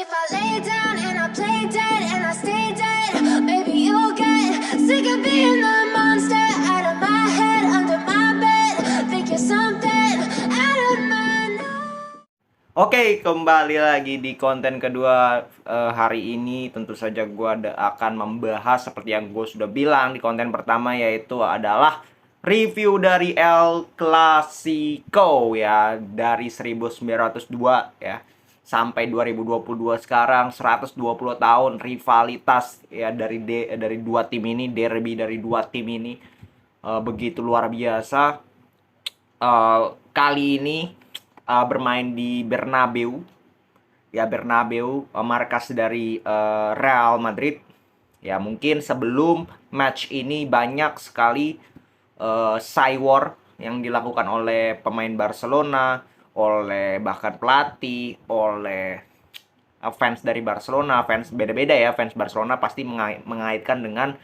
if I lay down and I play dead and I stay dead, maybe you'll get sick of being the monster out of my head, under my bed. Think you're something out of my nose. Oke, kembali lagi di konten kedua hari ini. Tentu saja gue akan membahas seperti yang gue sudah bilang di konten pertama, yaitu adalah review dari El Clasico ya, dari 1902 ya sampai 2022 sekarang, 120 tahun rivalitas ya dari dua tim ini, derby dari dua tim ini begitu luar biasa. Kali ini bermain di Bernabeu. Ya, Bernabeu, markas dari Real Madrid. Ya, mungkin sebelum match ini banyak sekali cywar yang dilakukan oleh pemain Barcelona, oleh bahkan pelatih, oleh fans dari Barcelona. Fans beda-beda ya, fans Barcelona pasti mengaitkan dengan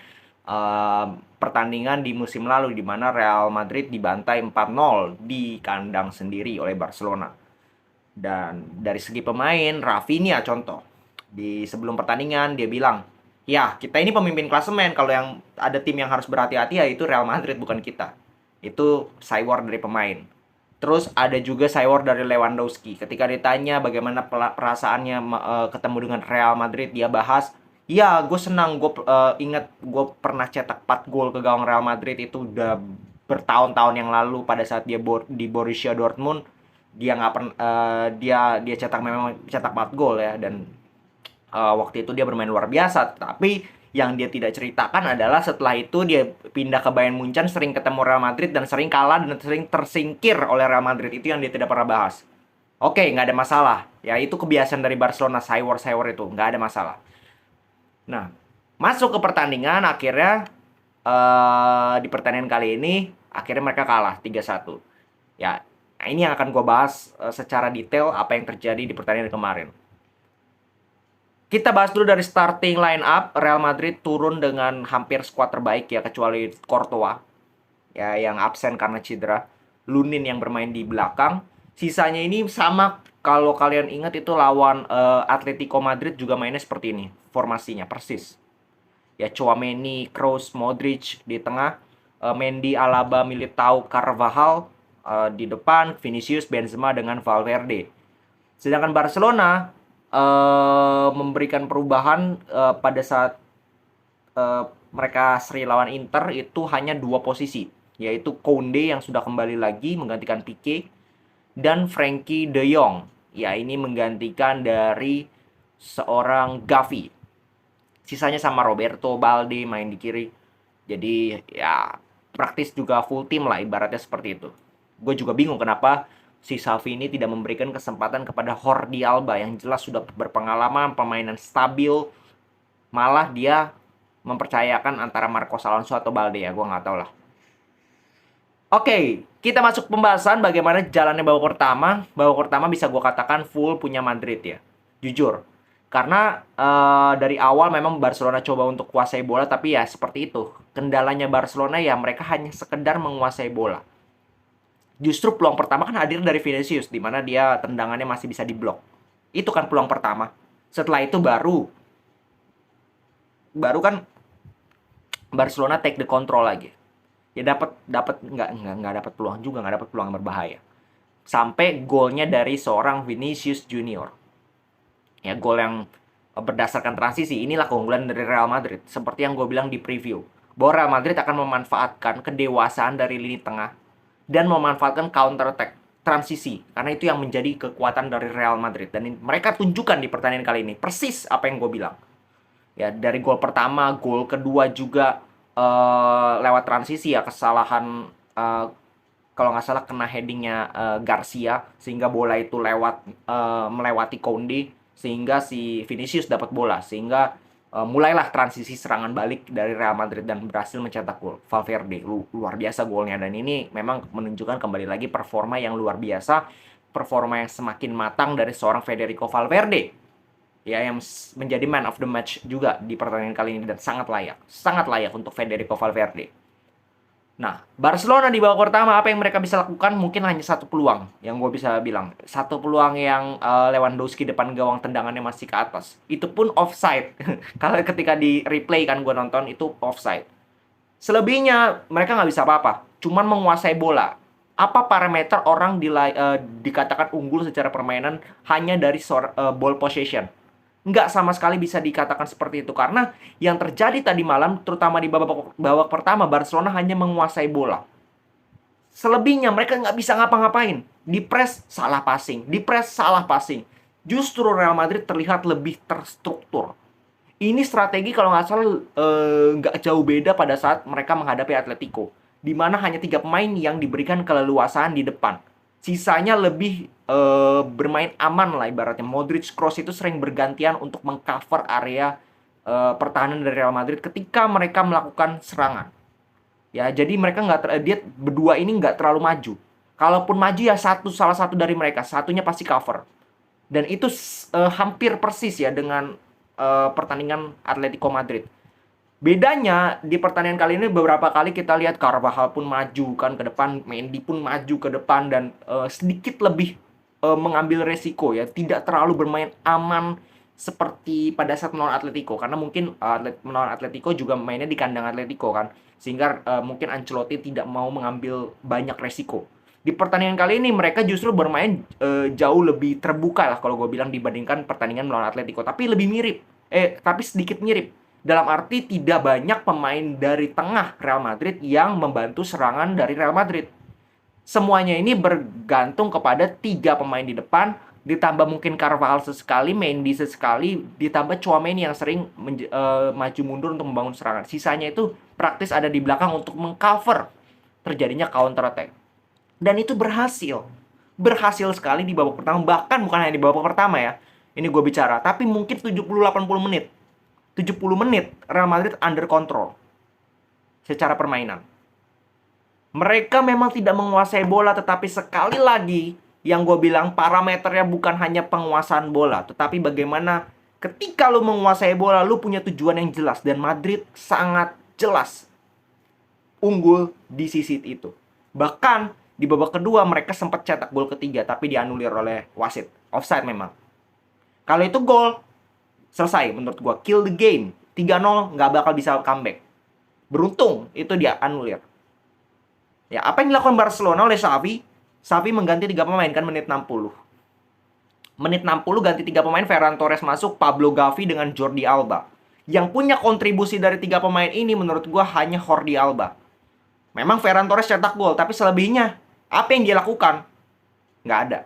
pertandingan di musim lalu di mana Real Madrid dibantai 4-0 di kandang sendiri oleh Barcelona. Dan dari segi pemain, Rafinha contoh, di sebelum pertandingan dia bilang, ya kita ini pemimpin klasemen, kalau yang ada tim yang harus berhati-hati ya itu Real Madrid, bukan kita. Itu cywar dari pemain. Terus ada juga cywar dari Lewandowski. Ketika ditanya bagaimana perasaannya ketemu dengan Real Madrid, dia bahas, ya gue senang, gue ingat gue pernah cetak 4 gol ke gawang Real Madrid, itu udah bertahun-tahun yang lalu pada saat dia di Borussia Dortmund. Dia nggak pernah dia cetak, memang cetak 4 gol ya, dan waktu itu dia bermain luar biasa. Tapi yang dia tidak ceritakan adalah setelah itu dia pindah ke Bayern Munchen, sering ketemu Real Madrid dan sering kalah dan sering tersingkir oleh Real Madrid. Itu yang dia tidak pernah bahas. Oke, nggak ada masalah. Ya, itu kebiasaan dari Barcelona, cywar itu. Nggak ada masalah. Nah, masuk ke pertandingan, akhirnya di pertandingan kali ini, akhirnya mereka kalah 3-1. Ya, nah ini yang akan gue bahas secara detail apa yang terjadi di pertandingan kemarin. Kita bahas dulu dari starting line up. Real Madrid turun dengan hampir skuad terbaik ya, kecuali Courtois ya yang absen karena cedera. Lunin yang bermain di belakang. Sisanya ini sama, kalau kalian ingat itu lawan Atletico Madrid juga mainnya seperti ini. Formasinya persis. Ya, Tchouaméni, Kroos, Modric di tengah, Mendy, Alaba, Militao, Carvajal di depan, Vinicius, Benzema dengan Valverde. Sedangkan Barcelona memberikan perubahan pada saat mereka seri lawan Inter, itu hanya 2 posisi, yaitu Koundé yang sudah kembali lagi menggantikan Pique, dan Frenkie de Jong. Ya, ini menggantikan dari seorang Gavi. Sisanya sama, Roberto, Balde main di kiri. Jadi ya praktis juga full team lah, ibaratnya seperti itu. Gue juga bingung kenapa si Xavi ini tidak memberikan kesempatan kepada Jordi Alba yang jelas sudah berpengalaman, permainan stabil. Malah dia mempercayakan antara Marcos Alonso atau Balde, ya gue nggak tahu lah. Oke, kita masuk pembahasan bagaimana jalannya babak pertama. Babak pertama bisa gue katakan full punya Madrid ya, jujur. Karena dari awal memang Barcelona coba untuk kuasai bola, tapi ya seperti itu. Kendalanya Barcelona ya mereka hanya sekedar menguasai bola. Justru peluang pertama kan hadir dari Vinicius, di mana dia tendangannya masih bisa diblok. Itu kan peluang pertama. Setelah itu baru kan Barcelona take the control lagi. Ya dapat nggak dapat peluang juga, nggak dapat peluang yang berbahaya. Sampai golnya dari seorang Vinicius Junior. Ya, gol yang berdasarkan transisi. Inilah keunggulan dari Real Madrid. Seperti yang gue bilang di preview, bahwa Real Madrid akan memanfaatkan kedewasaan dari lini tengah dan memanfaatkan counter attack, transisi, karena itu yang menjadi kekuatan dari Real Madrid. Dan mereka tunjukkan di pertandingan kali ini persis apa yang gue bilang. Ya, dari gol pertama, gol kedua juga lewat transisi ya, kesalahan kalau nggak salah kena headingnya Garcia, sehingga bola itu melewati Koundé, sehingga si Vinicius dapat bola, sehingga mulailah transisi serangan balik dari Real Madrid dan berhasil mencetak gol. Valverde luar biasa golnya, dan ini memang menunjukkan kembali lagi performa yang luar biasa, performa yang semakin matang dari seorang Federico Valverde ya, yang menjadi man of the match juga di pertandingan kali ini, dan sangat layak untuk Federico Valverde. Nah, Barcelona di babak pertama apa yang mereka bisa lakukan? Mungkin hanya satu peluang yang gue bisa bilang. Satu peluang yang Lewandowski depan gawang tendangannya masih ke atas. Itu pun offside. Kalau ketika di replay kan gue nonton itu offside. Selebihnya mereka nggak bisa apa-apa. Cuman menguasai bola. Apa parameter orang dikatakan unggul secara permainan hanya dari ball possession? Nggak sama sekali bisa dikatakan seperti itu karena yang terjadi tadi malam terutama di babak babak pertama Barcelona hanya menguasai bola. Selebihnya mereka nggak bisa ngapa-ngapain. Di press salah passing, di press salah passing. Justru Real Madrid terlihat lebih terstruktur. Ini strategi kalau nggak salah nggak jauh beda pada saat mereka menghadapi Atletico, di mana hanya 3 pemain yang diberikan keleluasaan di depan. Sisanya lebih bermain aman lah ibaratnya. Modric, Kroos itu sering bergantian untuk mengcover area pertahanan dari Real Madrid ketika mereka melakukan serangan. Ya, jadi mereka dia berdua ini nggak terlalu maju. Kalaupun maju ya salah satu dari mereka, satunya pasti cover. Dan itu hampir persis ya dengan pertandingan Atletico Madrid. Bedanya di pertandingan kali ini beberapa kali kita lihat Carvajal pun maju kan ke depan, Mendy pun maju ke depan dan sedikit lebih mengambil resiko ya, tidak terlalu bermain aman seperti pada saat melawan Atletico karena mungkin melawan Atletico juga mainnya di kandang Atletico kan, sehingga mungkin Ancelotti tidak mau mengambil banyak resiko. Di pertandingan kali ini mereka justru bermain jauh lebih terbuka lah kalau gue bilang dibandingkan pertandingan melawan Atletico, tapi lebih mirip, tapi sedikit mirip. Dalam arti tidak banyak pemain dari tengah Real Madrid yang membantu serangan dari Real Madrid. Semuanya ini bergantung kepada 3 pemain di depan, ditambah mungkin Carvajal sesekali, Mendy sesekali, ditambah Tchouaméni yang sering maju mundur untuk membangun serangan. Sisanya itu praktis ada di belakang untuk mengcover terjadinya counter attack. Dan itu berhasil. Berhasil sekali di babak pertama, bahkan bukan hanya di babak pertama ya. Ini gue bicara, tapi mungkin 70-80 menit. 70 menit Real Madrid under control secara permainan. Mereka memang tidak menguasai bola, tetapi sekali lagi yang gue bilang parameternya bukan hanya penguasaan bola, tetapi bagaimana ketika lu menguasai bola, lu punya tujuan yang jelas. Dan Madrid sangat jelas unggul di sisi itu. Bahkan di babak kedua mereka sempat cetak gol ketiga, tapi dianulir oleh wasit. Offside memang. Kalau itu gol, selesai menurut gue, kill the game. 3-0 nggak bakal bisa comeback. Beruntung itu dia anulir. Ya, apa yang dilakukan Barcelona oleh Xavi? Xavi mengganti 3 pemain kan menit 60. Menit 60 ganti 3 pemain, Ferran Torres masuk, Pablo Gavi dengan Jordi Alba. Yang punya kontribusi dari 3 pemain ini menurut gue hanya Jordi Alba. Memang Ferran Torres cetak gol, tapi selebihnya apa yang dia lakukan? Nggak ada.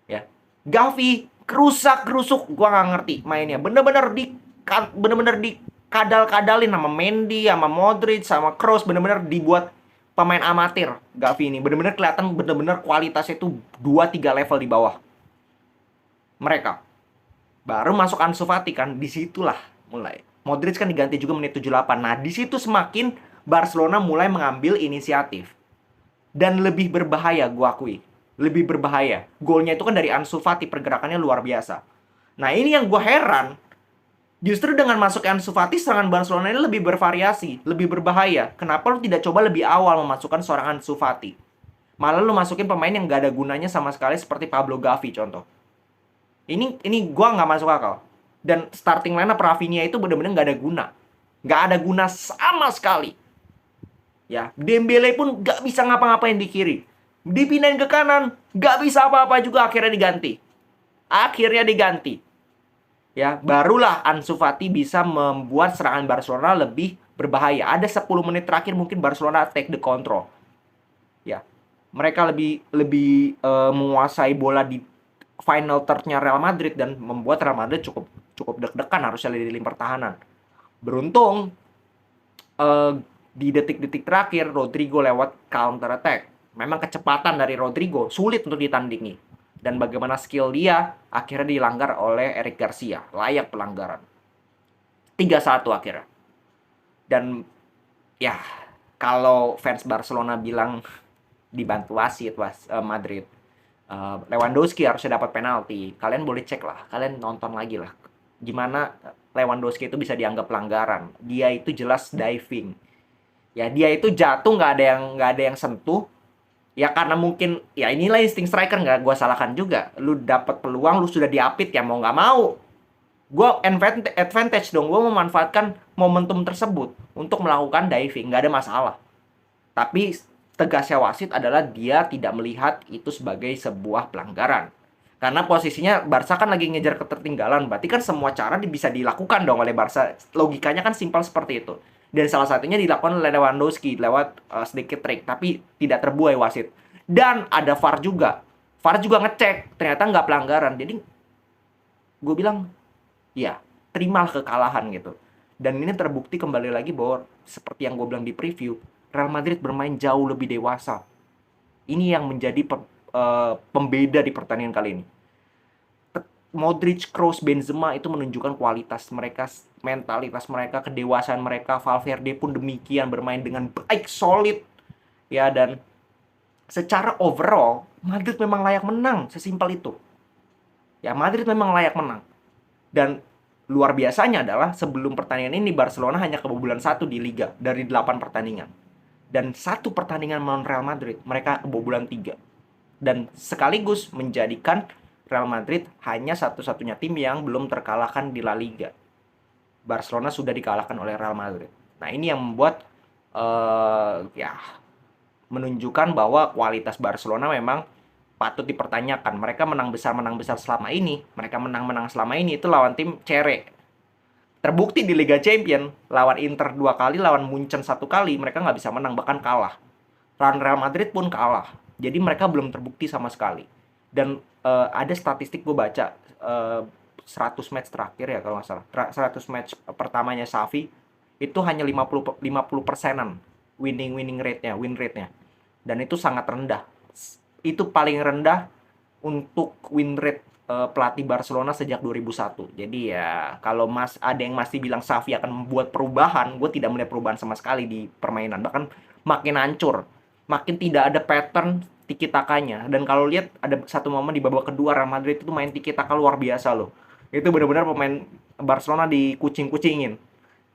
Ya, Gavi kerusak-kerusuk, gua nggak ngerti mainnya. Bener-bener dikadal-kadalin sama Mendy, sama Modric, sama Kroos. Bener-bener dibuat pemain amatir Gavi ini. Bener-bener kelihatan bener-bener kualitasnya itu 2-3 level di bawah mereka. Baru masuk Ansu Fati kan, disitulah mulai. Modric kan diganti juga menit 78. Nah, disitu semakin Barcelona mulai mengambil inisiatif. Dan lebih berbahaya, gua akui. Lebih berbahaya. Golnya itu kan dari Ansu Fati, pergerakannya luar biasa. Nah, ini yang gue heran. Justru dengan masuk Ansu Fati, serangan Barcelona ini lebih bervariasi, lebih berbahaya. Kenapa lu tidak coba lebih awal memasukkan seorang Ansu Fati? Malah lu masukin pemain yang gak ada gunanya sama sekali seperti Pablo Gavi contoh. Ini gue gak masuk akal. Dan starting line up Rafinha itu benar-benar gak ada guna. Gak ada guna sama sekali. Ya, Dembele pun gak bisa ngapa-ngapain di kiri. Dipindahin ke kanan, gak bisa apa-apa juga, akhirnya diganti. Ya, barulah Ansu Fati bisa membuat serangan Barcelona lebih berbahaya. Ada 10 menit terakhir mungkin Barcelona take the control. Ya, mereka lebih menguasai bola di final third-nya Real Madrid dan membuat Real Madrid cukup deg-degan harusnya di lini pertahanan. Beruntung di detik-detik terakhir Rodrigo lewat counter attack. Memang kecepatan dari Rodrigo sulit untuk ditandingi. Dan bagaimana skill dia akhirnya dilanggar oleh Eric Garcia. Layak pelanggaran. 3-1 akhirnya. Dan ya, kalau fans Barcelona bilang dibantu wasit Madrid, Lewandowski harusnya dapat penalti. Kalian boleh cek lah. Kalian nonton lagi lah. Gimana Lewandowski itu bisa dianggap pelanggaran. Dia itu jelas diving. Ya dia itu jatuh nggak ada yang sentuh. Ya karena mungkin ya inilah insting striker, nggak gua salahkan juga. Lu dapat peluang, lu sudah diapit ya mau nggak mau. Gua advantage dong, gua memanfaatkan momentum tersebut untuk melakukan diving, nggak ada masalah. Tapi tegasnya wasit adalah dia tidak melihat itu sebagai sebuah pelanggaran. Karena posisinya Barca kan lagi ngejar ketertinggalan, berarti kan semua cara bisa dilakukan dong oleh Barca. Logikanya kan simpel seperti itu. Dan salah satunya dilakukan oleh Lewandowski lewat sedikit trik, tapi tidak terbuai wasit. Dan ada VAR juga. VAR juga ngecek, ternyata nggak pelanggaran. Jadi gue bilang, ya terimalah kekalahan gitu. Dan ini terbukti kembali lagi bahwa seperti yang gue bilang di preview, Real Madrid bermain jauh lebih dewasa. Ini yang menjadi pembeda di pertandingan kali ini. Modric, Kroos, Benzema itu menunjukkan kualitas mereka, mentalitas mereka, kedewasaan mereka. Valverde pun demikian, bermain dengan baik, solid. Ya, dan secara overall, Madrid memang layak menang, sesimpel itu. Ya, Madrid memang layak menang. Dan luar biasanya adalah sebelum pertandingan ini Barcelona hanya kebobolan 1 di Liga dari 8 pertandingan. Dan 1 pertandingan melawan Real Madrid, mereka kebobolan 3. Dan sekaligus menjadikan Real Madrid hanya satu-satunya tim yang belum terkalahkan di La Liga. Barcelona sudah dikalahkan oleh Real Madrid. Nah, ini yang membuat ya menunjukkan bahwa kualitas Barcelona memang patut dipertanyakan. Mereka menang besar selama ini. Mereka menang selama ini itu lawan tim cere. Terbukti di Liga Champions, lawan Inter 2 kali, lawan Munchen 1 kali, mereka nggak bisa menang, bahkan kalah. Lawan Real Madrid pun kalah. Jadi mereka belum terbukti sama sekali. Dan ada statistik gue baca 100 match terakhir ya kalau nggak salah. 100 match pertamanya Xavi itu hanya 50%-an win rate-nya. Dan itu sangat rendah. Itu paling rendah untuk win rate pelatih Barcelona sejak 2001. Jadi ya kalau ada yang masih bilang Xavi akan membuat perubahan, gue tidak melihat perubahan sama sekali di permainan. Bahkan makin hancur, makin tidak ada pattern tiki takanya. Dan kalau lihat ada satu momen di babak kedua Real Madrid itu main tiki taka luar biasa loh. Itu benar-benar pemain Barcelona dikucing-kucingin.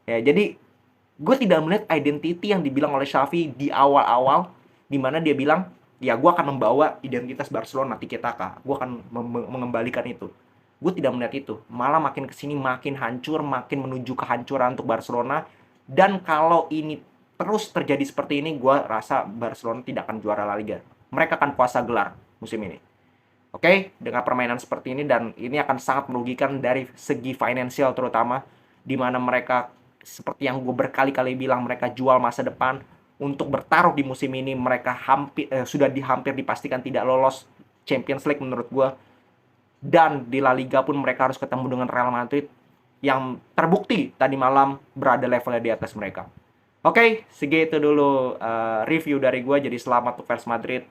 Ya, jadi gue tidak melihat identity yang dibilang oleh Xavi di awal-awal, di mana dia bilang, ya gue akan membawa identitas Barcelona tiki taka. Gue akan mengembalikan itu. Gue tidak melihat itu. Malah makin kesini makin hancur, makin menuju kehancuran untuk Barcelona. Dan kalau ini terus terjadi seperti ini, gue rasa Barcelona tidak akan juara La Liga. Mereka akan puasa gelar musim ini. Oke, dengan permainan seperti ini, dan ini akan sangat merugikan dari segi finansial terutama, di mana mereka, seperti yang gue berkali-kali bilang, mereka jual masa depan untuk bertaruh di musim ini. Mereka sudah hampir dipastikan tidak lolos Champions League menurut gue. Dan di La Liga pun mereka harus ketemu dengan Real Madrid yang terbukti tadi malam berada levelnya di atas mereka. Oke, segitu dulu review dari gue. Jadi selamat untuk fans Madrid.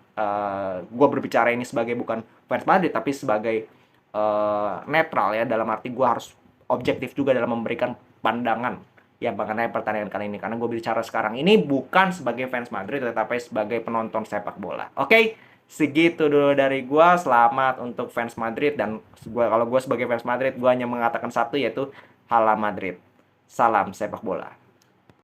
Gue berbicara ini sebagai bukan fans Madrid, tapi sebagai netral ya. Dalam arti gue harus objektif juga dalam memberikan pandangan ya mengenai pertandingan kali ini. Karena gue bicara sekarang ini bukan sebagai fans Madrid, tetapi sebagai penonton sepak bola. Oke, segitu dulu dari gue. Selamat untuk fans Madrid. Dan kalau gue sebagai fans Madrid, gue hanya mengatakan satu, yaitu Hala Madrid. Salam sepak bola.